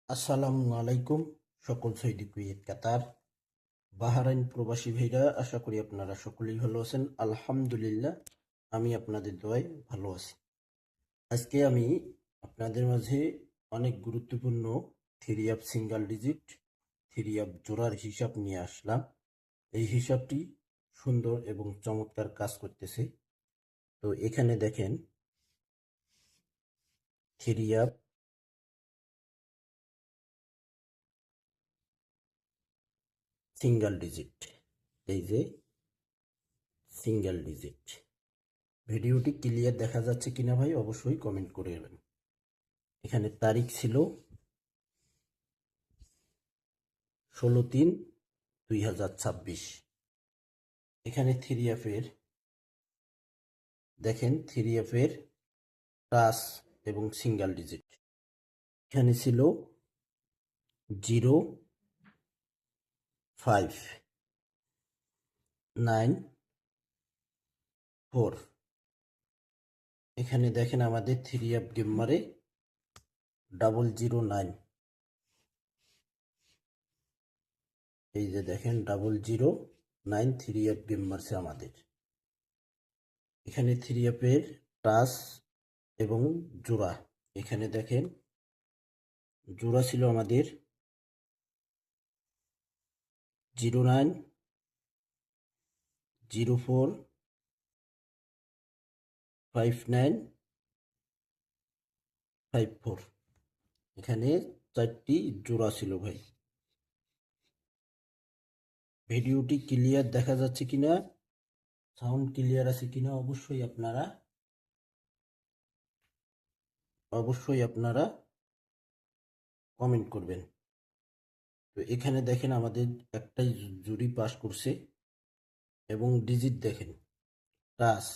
আসসালামু আলাইকুম সকল সৌদি কুয়েত কাতার বাহরাইন প্রবাসী ভাইরা, আশা করি আপনারা সকলেই ভালো আছেন। আলহামদুলিল্লাহ, আমি আপনাদের দোয়ায় ভালো আছি। আজকে আমি আপনাদের মাঝে অনেক গুরুত্বপূর্ণ three of single digit, three of জোড়ার হিসাব নিয়ে আসলাম। এই হিসাবটি সুন্দর এবং চমৎকার কাজ করতেছে। তো এখানে দেখেন থ্রি অফ সিঙ্গেল ডিজিট, এই যে সিঙ্গেল ডিজিট। ভিডিওটি ক্লিয়ার দেখা যাচ্ছে কিনা ভাই অবশ্যই কমেন্ট করে দেবেন। এখানে তারিখ ছিল 16/3/2026। এখানে থ্রি এফের দেখেন, থ্রি এফের টাচ এবং সিঙ্গেল ডিজিট এখানে ছিল 0594। এখানে দেখেন আমাদের থ্রি এফ গেম মারে 009। এই যে দেখেন 009 থ্রি এফ গেম মারছে আমাদের। এখানে থ্রি এফের টাচ এবং জোড়া, এখানে দেখেন জোড়া ছিল আমাদের 09045954। এখানে চারটি জোড়া ছিল ভাই। ভিডিওটি ক্লিয়ার দেখা যাচ্ছে কিনা, সাউন্ড ক্লিয়ার আছে কিনা অবশ্যই আপনারা কমেন্ট করবেন। তো এখানে দেখেন আমাদের একটাই জুরি পাস করছে এবং ডিজিট দেখেন টাচ।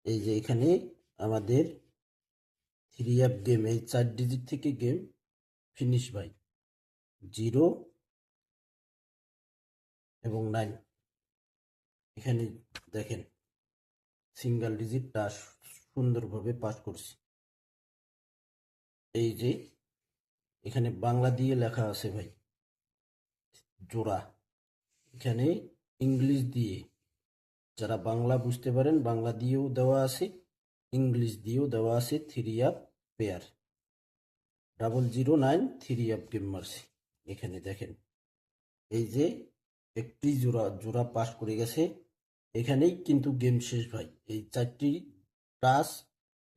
এই যে এখানে আমাদের থ্রি অ্যাপ গেম, এই 4 ডিজিট থেকে গেম ফিনিশ ভাই। 0 এবং 9। এখানে দেখেন সিঙ্গেল ডিজিট টাচ সুন্দরভাবে পাস করছি। এই যে এখানে বাংলা দিয়ে লেখা আছে ভাই জোড়া, এখানে ইংলিশ দিয়ে, যারা বাংলা বুঝতে পারেন বাংলা দিয়েও দেওয়া আছে, ইংলিশ দিয়েও দেওয়া আছে। Three app pair 009 three app game মারছি। এখানে দেখেন এই যে একটি জোড়া পাস করে গেছে, এখানেই কিন্তু গেম শেষ ভাই। এই 4টি টাচ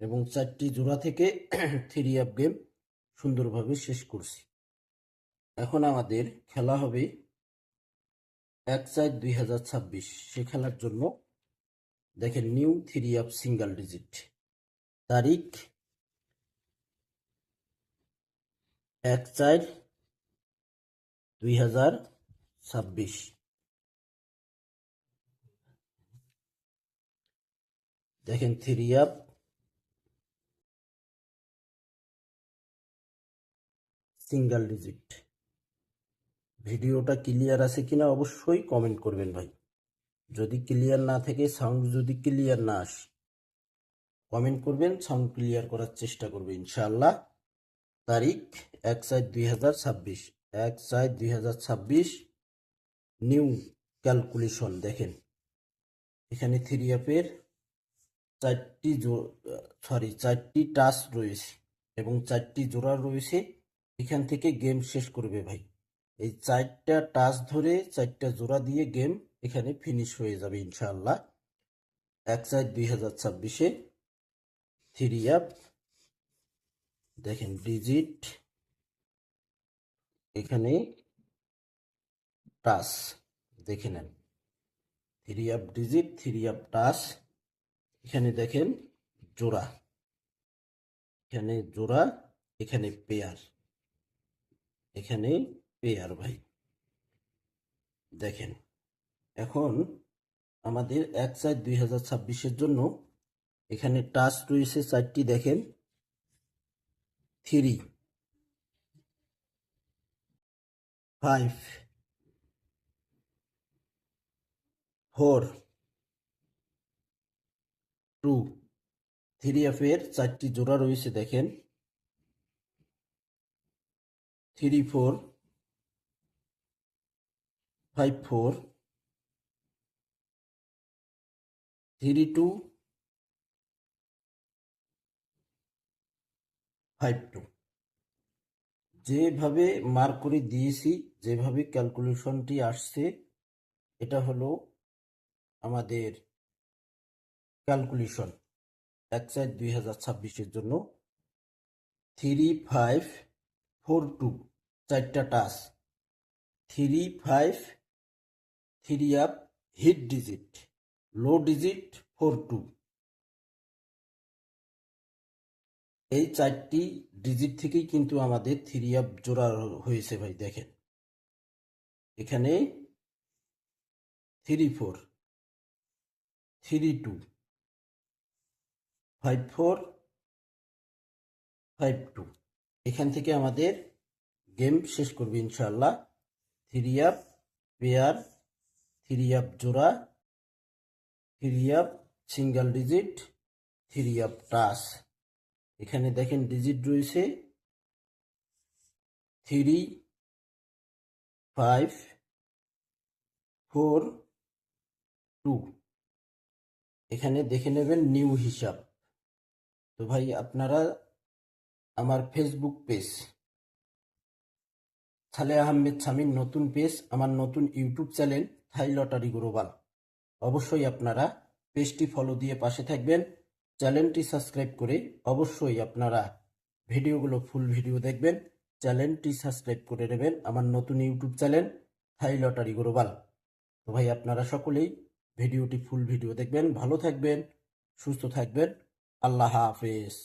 এবং 4টি জোড়া থেকে থ্রি অ্যাপ গেম সুন্দরভাবে শেষ করছি। এখন আমাদের খেলা হবে 1/4/2026। সে খেলার জন্য দেখেন new three app single digit, তারিখ 1/4/2026। দেখেন থ্রি অ্যাপ সিঙ্গেল ডিজিট। ভিডিওটা ক্লিয়ার আছে কিনা অবশ্যই কমেন্ট করবেন ভাই। যদি ক্লিয়ার না থাকে, সাউন্ড যদি ক্লিয়ার না আসে, কমেন্ট করবেন, সাউন্ড ক্লিয়ার করার চেষ্টা করবে ইনশাআল্লাহ। তারিখ 1/4/2026, 1/4/2026। নিউ ক্যালকুলেশন দেখেন এখানে থ্রি অ্যাপের চারটি টাচ রয়েছে এবং 4টি জোড়া রয়েছে। এখান থেকে গেম শেষ করবে ভাই। এই 4টা টাচ ধরে 4টা জোড়া দিয়ে গেম এখানে ফিনিশ হয়ে যাবে ইনশাআল্লাহ। 1/4/2026-এ থ্রি অ্যাপ দেখেন ডিজিট, এখানে টাচ দেখে নেন। Three app digit, three app touch. এখানে দেখেন জোড়া, এখানে জোড়া, এখানে পেয়ার, এখানে পেয়ার ভাই। দেখেন এখন আমাদের 1/4/2026-এর জন্য এখানে টাচ রয়েছে 4টি। দেখেন 3, 5, 4, 2। থ্রি অ্যাপের 4টি জোড়া রয়েছে দেখেন 34 54 32 52। যেভাবে মার্ক করে দিয়েছি, যেভাবে ক্যালকুলেশনটি আসছে, এটা হলো আমাদের ক্যালকুলেশন 1/4/2026 জন্য। 3542 চারটা টাচ, 35 3 আপ হিট ডিজিট, লো ডিজিট 42। এই চারটি ডিজিট থেকেই কিন্তু আমাদের 3 আপ জোড়া হয়েছে ভাই। দেখেন এখানে 34 32 54 52, এখান থেকে আমাদের গেম শেষ করবে ইনশাআল্লাহ। 3 আপ পেয়ার, 3 আপ জোড়া, 3 up single digit, 3 up touch. এখানে দেখেন ডিজিট রয়েছে 3 5 4 2। এখানে দেখে নেবেন নিউ হিসাব। তো ভাই আপনারা আমার ফেসবুক পেজ সালেহ আহমেদ শামীম নতুন পেজ, আমার নতুন ইউটিউব চ্যানেল থাই লটারি গ্লোবাল, অবশ্যই আপনারা পেজটি ফলো দিয়ে পাশে থাকবেন। চ্যানেলটি সাবস্ক্রাইব করে অবশ্যই আপনারা ভিডিওগুলো ফুল ভিডিও দেখবেন। চ্যানেলটি সাবস্ক্রাইব করে নেবেন আমার নতুন ইউটিউব চ্যানেল থাই লটারি গ্লোবাল। তো ভাই আপনারা সকলেই ভিডিওটি ফুল ভিডিও দেখবেন। ভালো থাকবেন, সুস্থ থাকবেন। আল্লাহ হাফেজ।